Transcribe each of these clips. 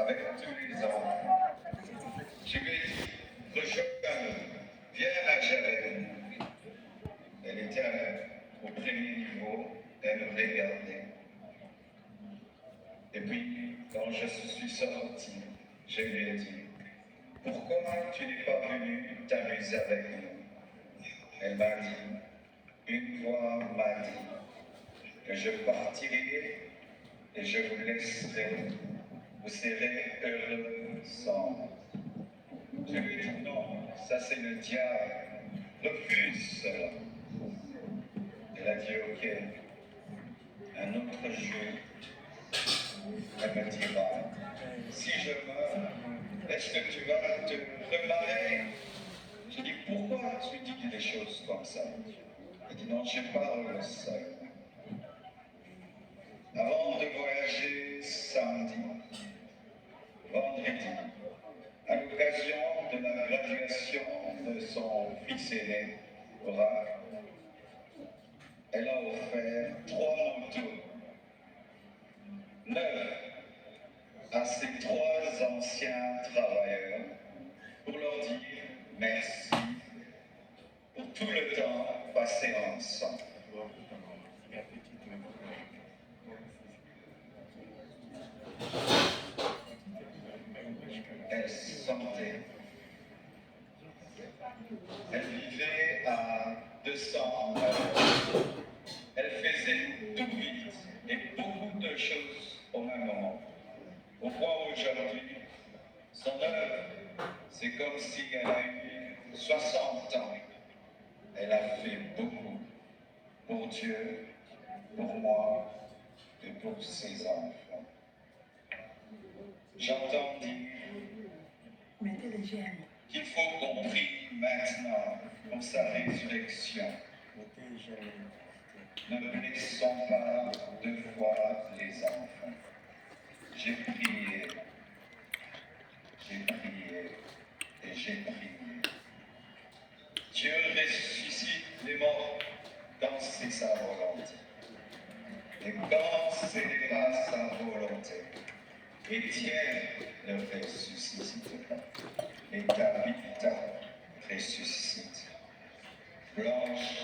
avec tous les enfants. Je lui ai dit, rejoins-nous, viens à Javel. Elle était au premier niveau, elle me regardait. Et puis, quand je suis sorti, je lui ai dit, pourquoi tu n'es pas venu t'amuser avec nous? Elle m'a dit, une voix m'a dit que je partirai et je vous laisserai. Vous serez heureux sans moi. Je lui ai dit non, ça c'est le diable. Refuse cela. Elle a dit ok. Un autre jour, elle me dira, si je meurs, est-ce que tu vas te remarier? Je dis pourquoi tu dis des choses comme ça? Elle dit non, je parle seul. Avant de voyager samedi, vendredi, à l'occasion de la graduation de son fils aîné, Oracle, elle a offert 3 motos neuves à ses 3 anciens travailleurs pour leur dire merci pour tout le temps passé ensemble. Elle sentait. Elle vivait à 200 heures. Elle faisait tout vite et beaucoup de choses au même moment. Au point aujourd'hui, son œuvre, c'est comme si elle a eu 60 ans. Elle a fait beaucoup pour Dieu, pour moi et pour ses enfants. J'entends dire qu'il faut qu'on prie maintenant pour sa résurrection. Ne blessons pas 2 fois les enfants. J'ai prié et j'ai prié. Dieu ressuscite les morts quand c'est sa volonté. Et quand ce n'est pas sa volonté, Étienne ne ressuscite pas. Et Tabitha ressuscite. Blanche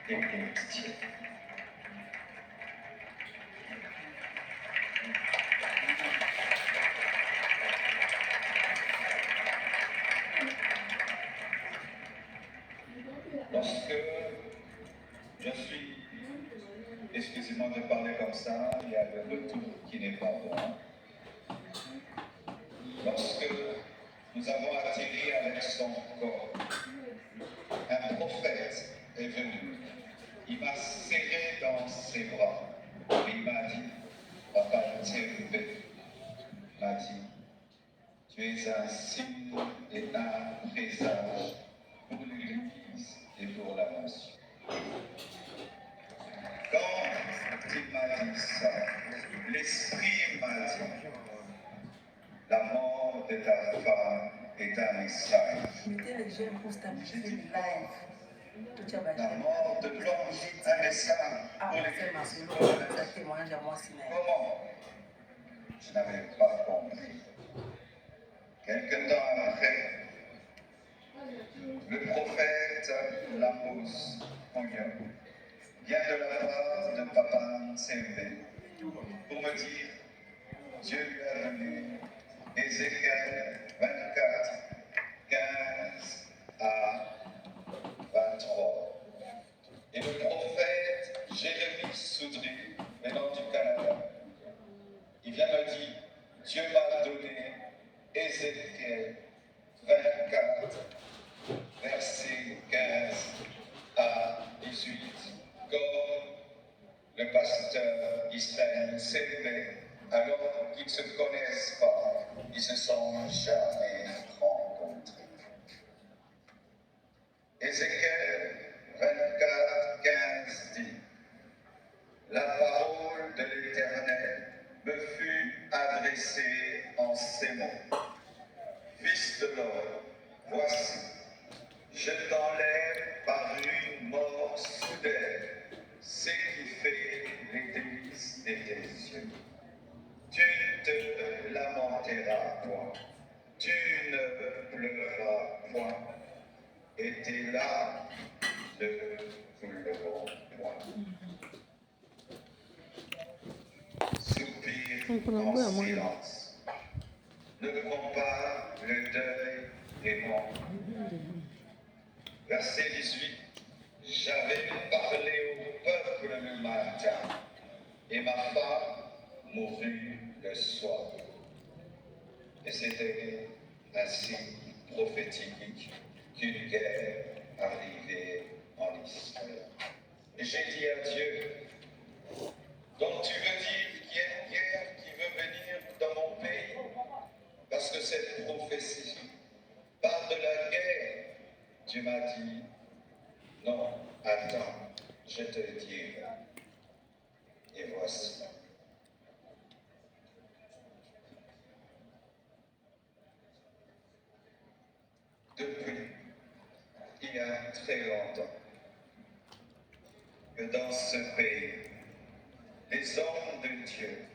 et Étienne. Lorsque je suis, excusez-moi de parler comme ça, il y a le retour qui n'est pas bon. Lorsque nous avons atterri avec son corps, un prophète est venu. Il m'a serré dans ses bras. Et il m'a dit, Papa Théobé, m'a dit, tu es un signe et un présage pour l'Église et pour la nation. Quand il m'a dit ça, l'Esprit m'a dit, la mort de ta femme est un message. J'ai dit, la mort de Blanche, un message pour l'Église. Comment? Je n'avais pas compris. Quelque temps après, le prophète Lamos vient de la part de Papa Nsembe pour me dire, Dieu lui a donné Ézéchiel 24, 15 à 23. Et le prophète Jérémie Soudry, venant du Canada, il vient me dire, Dieu m'a donné Ézéchiel 24, versets 15 à 18, comme le pasteur Israël s'élevait, alors qu'ils ne se connaissent pas, ils ne se sont jamais rencontrés. Ézéchiel 24, 15 dit, la parole de l'Éternel me fut adressée en ces mots. Fils de l'homme, voici, je t'enlève par une mort soudaine, ce qui fait les délices de tes yeux. Tu ne te lamenteras point, tu ne pleureras point, et tes larmes ne couleront point. Soupire en silence. Ne comprends pas le deuil est bon. Verset 18. J'avais parlé au peuple le matin, et ma femme mourut le soir. Et c'était un signe prophétique qu'une guerre arrivait en Israël. Et j'ai dit à Dieu, donc tu veux dire qu'il y a une guerre qui veut venir dans mon pays? Parce que cette prophétie parle de la guerre. Dieu m'a dit, non, attends, je te dirai. Et voici. Depuis, il y a très longtemps, que dans ce pays, les hommes de Dieu